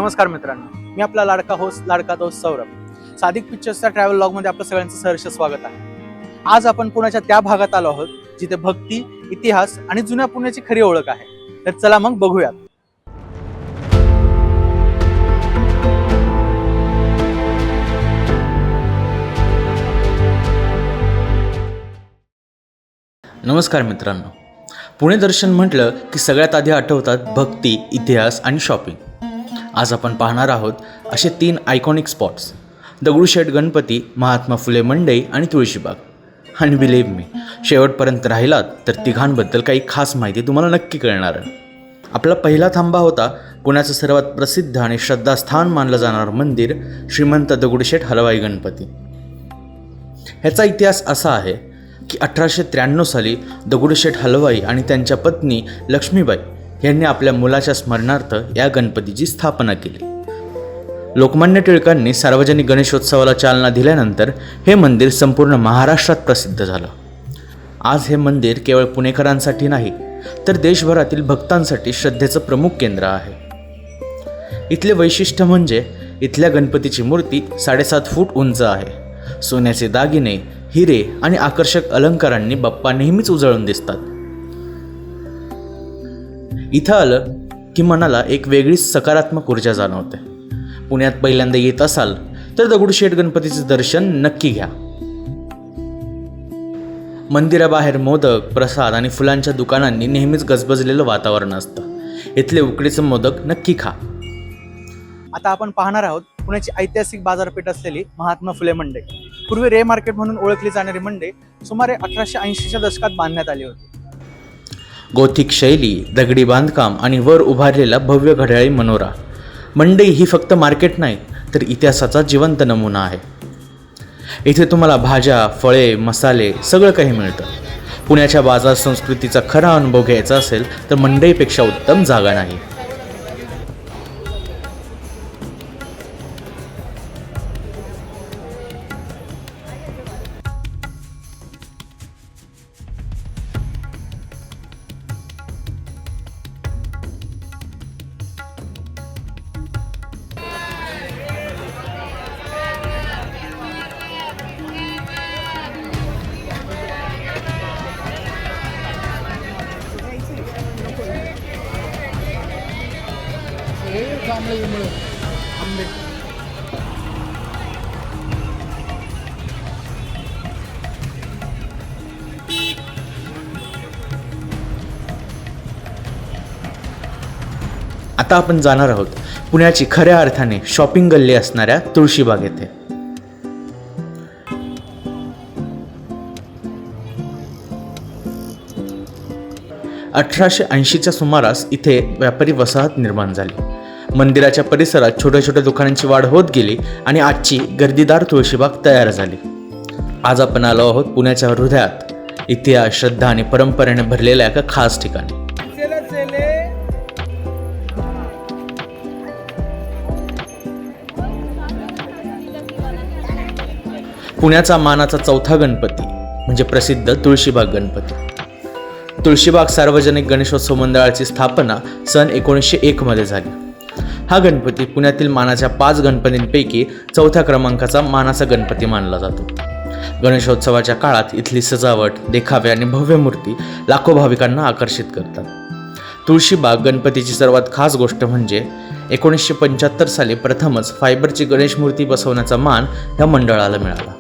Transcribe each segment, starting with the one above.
नमस्कार मित्रांनो, मी आपला लाडका दोस्त सौरभ। सादिक पिक्चर्सच्या ट्रॅव्हल व्लॉगमध्ये आपलं सगळ्यांचं सहर्ष स्वागत आहे। आज आपण पुण्याच्या त्या भागात आलो आहोत जिथे भक्ती, इतिहास आणि जुन्या पुण्याची खरी ओळख आहे। तर चला मग बघूयात। नमस्कार मित्रांनो, पुणे दर्शन म्हटलं की सगळ्यात आधी आठवतात भक्ती, इतिहास आणि शॉपिंग। आज आपण पाहणार आहोत असे 3 आयकॉनिक स्पॉट्स: दगडूशेठ गणपती, महात्मा फुले मंडई आणि तुळशीबाग। आणि बिलीव्ह मी, शेवटपर्यंत राहिलात तर तिघांबद्दल काही खास माहिती तुम्हाला नक्की कळणार आहे। आपला पहिला थांबा होता पुण्याचं सर्वात प्रसिद्ध आणि श्रद्धास्थान मानलं जाणारं मंदिर श्रीमंत दगडूशेठ हलवाई गणपती। ह्याचा इतिहास असा आहे की 1893 साली दगडूशेठ हलवाई आणि त्यांच्या पत्नी लक्ष्मीबाई यांनी आपल्या मुलाच्या स्मरणार्थ या गणपतीची स्थापना केली। लोकमान्य टिळकांनी सार्वजनिक गणेशोत्सवाला चालना दिल्यानंतर हे मंदिर संपूर्ण महाराष्ट्रात प्रसिद्ध झालं। आज हे मंदिर केवळ पुणेकरांसाठी नाही तर देशभरातील भक्तांसाठी श्रद्धेचं प्रमुख केंद्र आहे। इथले वैशिष्ट्य म्हणजे इथल्या गणपतीची मूर्ती 7.5 फूट उंच आहे। सोन्याचे दागिने, हिरे आणि आकर्षक अलंकारांनी बाप्पा नेहमीच उजळून दिसतात। इथं आलं की मनाला एक वेगळीच सकारात्मक ऊर्जा जाणवते। पुण्यात पहिल्यांदा येत असाल तर दगडूशेठ गणपतीचे दर्शन नक्की घ्या। मंदिराबाहेर मोदक, प्रसाद आणि फुलांच्या दुकानांनी नेहमीच गजबजलेलं वातावरण असतं। इथले उकडीचे मोदक नक्की खा। आता आपण पाहणार आहोत पुण्याची ऐतिहासिक बाजारपेठ असलेली महात्मा फुले मंडई। पूर्वी रे मार्केट म्हणून ओळखली जाणारी मंडई सुमारे 1880च्या दशकात बांधण्यात आली होती। गोथिक शैली, दगडी बांधकाम आणि वर उभारलेला भव्य घड्याळी मनोरा। मंडई ही फक्त मार्केट नाही तर इतिहासाचा जिवंत नमुना आहे। इथे तुम्हाला भाज्या, फळे, मसाले सगळं काही मिळतं। पुण्याच्या बाजार संस्कृतीचा खरा अनुभव घ्यायचा असेल तर मंडईपेक्षा उत्तम जागा नाही। आता आपण जाणार आहोत पुण्याची खऱ्या अर्थाने शॉपिंग गल्ली असणाऱ्या तुळशीबाग येथे। 1880च्या सुमारास इथे व्यापारी वसाहत निर्माण झाली। मंदिराच्या परिसरात छोट्या छोट्या दुकानांची वाढ होत गेली आणि आजची गर्दीदार तुळशीबाग तयार झाली। आज आपण आलो आहोत पुण्याच्या हृदयात, इतिहास, श्रद्धा आणि परंपरेने भरलेल्या एका खास ठिकाणी। पुण्याचा मानाचा चौथा गणपती म्हणजे प्रसिद्ध तुळशीबाग गणपती। तुळशीबाग सार्वजनिक गणेशोत्सव मंडळाची स्थापना सन 1901 मध्ये झाली। हा गणपती पुण्यातील मानाच्या 5 गणपतींपैकी चौथ्या क्रमांकाचा मानाचा गणपती मानला जातो। गणेशोत्सवाच्या काळात इथली सजावट, देखावे आणि भव्य मूर्ती लाखो भाविकांना आकर्षित करतात। तुळशीबाग गणपतीची सर्वात खास गोष्ट म्हणजे 1975 साली प्रथमच फायबरची गणेश मूर्ती बसवण्याचा मान या मंडळाला मिळाला।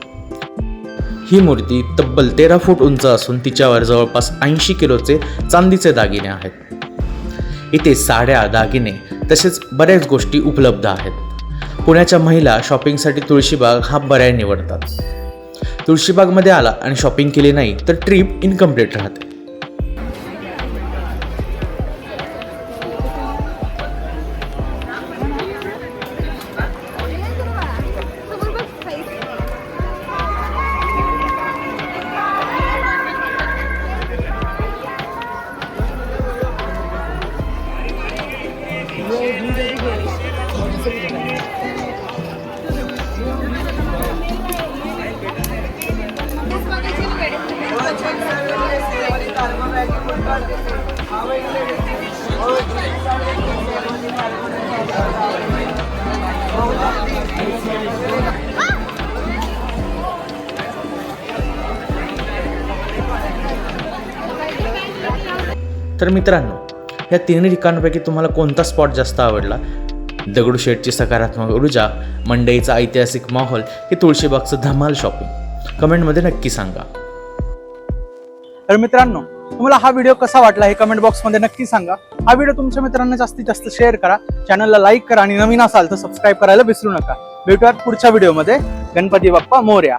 ही मूर्ती तब्बल 13 फूट उंच असून तिच्यावर जवळपास 80 किलोचे चांदीचे दागिने आहेत। इथे साड्या, दागिने तसेच बऱ्याच गोष्टी उपलब्ध आहेत। पुण्याच्या महिला शॉपिंगसाठी तुळशीबाग हा पर्याय निवडतात। तुळशीबागमध्ये आला आणि शॉपिंग केली नाही तर ट्रिप इनकम्प्लीट राहते। तर मित्रांनो, या तिन्ही ठिकाणांपैकी तुम्हाला कोणता स्पॉट जास्त आवडला? दगडूशेठची सकारात्मक ऊर्जा, मंडईचा ऐतिहासिक माहोल की तुळशीबागचं धमाल शॉपिंग? कमेंटमध्ये नक्की सांगा. तर मित्रांनो, तुम्हाला हा व्हिडिओ कसा वाटला हे कमेंट बॉक्समध्ये नक्की सांगा. हा व्हिडिओ तुमच्या मित्रांना जास्तीत जास्त शेअर करा, चॅनलला लाईक करा आणि नवीन असाल तर सबस्क्राईब करायला विसरू नका. भेटूयात पुढच्या व्हिडिओमध्ये. गणपती बाप्पा मोरया.